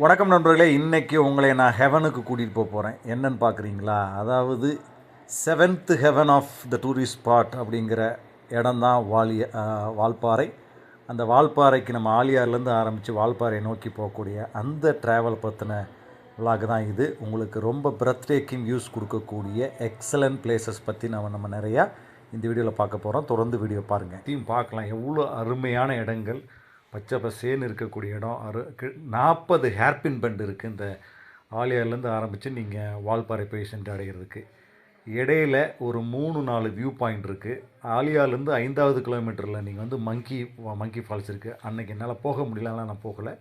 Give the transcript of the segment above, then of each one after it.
வணக்கம் நண்பர்களே, இன்றைக்கி உங்களை நான் ஹெவனுக்கு கூட்டிகிட்டு போகிறேன். என்னன்னு பார்க்குறீங்களா? அதாவது seventh heaven of the tourist spot அப்படிங்கிற இடம் தான் வால்பாறை. அந்த வால்பாறைக்கு நம்ம ஆலியார்லேருந்து ஆரம்பித்து வால்பாறை நோக்கி போகக்கூடிய அந்த ட்ராவல் பற்றின விளாக் தான் இது. உங்களுக்கு ரொம்ப பிரத் டேக்கிங் வியூஸ் கொடுக்கக்கூடிய எக்ஸலண்ட் பிளேசஸ் பற்றி நம்ம நிறையா இந்த வீடியோவில் பார்க்க போகிறோம். தொடர்ந்து வீடியோ பாருங்கள். இதையும் பார்க்கலாம், எவ்வளோ அருமையான இடங்கள், பச்சை பசேன்னு இருக்கக்கூடிய இடம். 40 ஹேர்பின் பெண்ட் இருக்குது இந்த ஆலியார்லேருந்து ஆரம்பித்து நீங்கள் வால்பாறை போய் சென்று அடைகிறதுக்கு. இடையில் ஒரு 3-4 வியூ பாயிண்ட் இருக்குது. ஆலியார்லேருந்து 5வது கிலோமீட்டரில் நீங்கள் வந்து மங்கி ஃபால்ஸ் இருக்குது. அன்றைக்கி என்னால் போக முடியலலாம், நான் போகலை.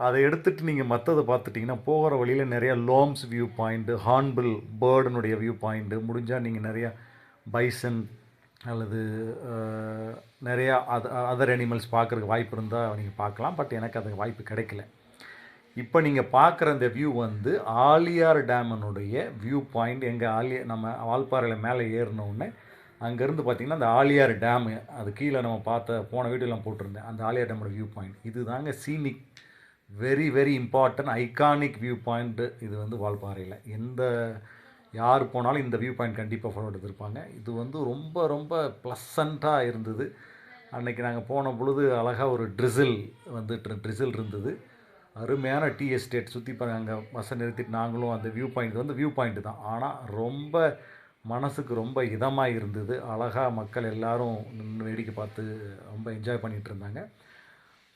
அதை எடுத்துகிட்டு நீங்கள் மற்றதை பார்த்துட்டிங்கன்னா போகிற வழியில் நிறையா லோம்ஸ் வியூ பாயிண்ட்டு, ஹார்ன்பில் பேர்டுனுடைய வியூ பாயிண்ட்டு, முடிஞ்சால் நீங்கள் நிறையா பைசன் அல்லது நிறையா அதர் அனிமல்ஸ் பார்க்குறதுக்கு வாய்ப்பு இருந்தால் நீங்கள் பார்க்கலாம். பட் எனக்கு அது வாய்ப்பு கிடைக்கல. இப்போ நீங்கள் பார்க்குற இந்த வியூ வந்து ஆலியார் டேமனுடைய வியூ பாயிண்ட். நம்ம வால்பாறையில் மேலே ஏறினோடனே அங்கேருந்து பார்த்திங்கன்னா அந்த ஆலியார் டேமு, அது கீழே நம்ம போன வீடியோலாம் போட்டிருந்தேன், அந்த ஆலியார் டேமோட வியூ பாயிண்ட். இது தாங்க scenic, very very important iconic view point. இது வந்து வால்பாறையில் யார் போனாலும் இந்த வியூ பாயிண்ட் கண்டிப்பாக ஃபாலோ எடுத்திருப்பாங்க. இது வந்து ரொம்ப ரொம்ப ப்ளசண்ட்டாக இருந்தது. அன்றைக்கி நாங்கள் போன பொழுது அழகாக ஒரு ட்ரிசில் இருந்தது. அருமையான டீ எஸ்டேட் சுற்றி பாருங்கள். அங்கே பஸ்ஸை நிறுத்திட்டு நாங்களும் அந்த வியூ பாயிண்ட்டு தான். ஆனால் ரொம்ப மனசுக்கு ரொம்ப இதமாக இருந்தது. அழகாக மக்கள் எல்லோரும் நின்று வேடிக்கை பார்த்து ரொம்ப என்ஜாய் பண்ணிகிட்டு இருந்தாங்க.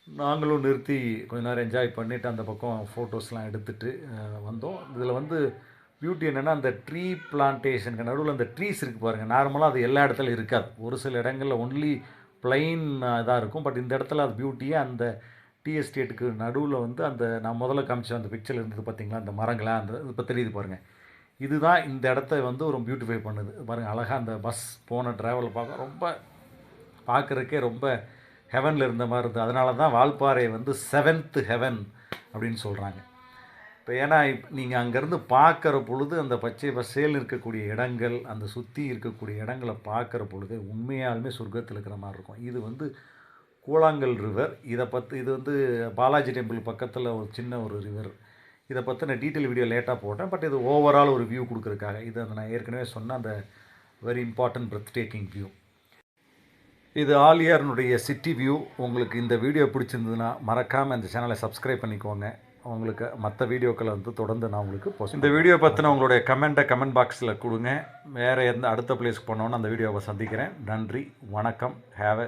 நாங்களும் நிறுத்தி கொஞ்ச நேரம் என்ஜாய் பண்ணிவிட்டு அந்த பக்கம் ஃபோட்டோஸ்லாம் எடுத்துகிட்டு வந்தோம். இதில் வந்து பியூட்டி என்னென்னா, அந்த ட்ரீ பிளான்டேஷனுக்கு நடுவில் அந்த ட்ரீஸ் இருக்குது பாருங்கள். நார்மலாக அது எல்லா இடத்துலையும் இருக்காது, ஒரு சில இடங்களில் ஒன்லி பிளைன் இதாக இருக்கும். பட் இந்த இடத்துல அது பியூட்டியே அந்த டீ எஸ்டேட்டுக்கு நடுவில் வந்து அந்த நான் முதல்ல காமிச்ச அந்த பிக்சரில் இருந்தது பார்த்திங்களா, அந்த மரங்களாக அந்த இப்போ தெரியுது பாருங்கள். இதுதான் இந்த இடத்த வந்து ஒரு பியூட்டிஃபை பண்ணுது பாருங்கள். அழகாக அந்த பஸ் போன ட்ராவல் பார்க்குறதுக்கே ரொம்ப ஹெவனில் இருந்த மாதிரி இருந்தது. அதனால தான் வால்பாறை வந்து 7th ஹெவன் அப்படின்னு சொல்கிறாங்க. இப்போ ஏன்னா நீங்கள் அங்கேருந்து பார்க்குற பொழுது அந்த பச்சை பசேல் இருக்கக்கூடிய இடங்கள், அந்த சுற்றி இருக்கக்கூடிய இடங்களை பார்க்குற பொழுது உண்மையாலுமே சொர்க்கத்தில் இருக்கிற மாதிரி இருக்கும். இது வந்து கூழாங்கல் ரிவர். இது வந்து பாலாஜி டெம்பிள் பக்கத்தில் ஒரு சின்ன ஒரு ரிவர். இதை பற்றின டீட்டெயில் வீடியோ லேட்டாக போட்டேன். பட் இது ஓவரால் ஒரு வியூ கொடுக்குறதுக்காக. இது நான் ஏற்கனவே சொன்ன அந்த very important breath taking view. இது ஆலியார்னுடைய சிட்டி வியூ. உங்களுக்கு இந்த வீடியோ பிடிச்சிருந்ததுன்னா மறக்காமல் இந்த சேனலை சப்ஸ்கிரைப் பண்ணிக்கோங்க. உங்களுக்கு மற்ற வீடியோக்களை வந்து தொடர்ந்து நான் உங்களுக்கு போஸ்ட். இந்த வீடியோ பற்றின உங்களுடைய கமெண்ட் பாக்ஸில் கொடுங்க. வேறு அடுத்த பிளேஸ்க்கு போனோன்னு அந்த வீடியோவை சந்திக்கிறேன். நன்றி, வணக்கம், ஹேவ் எ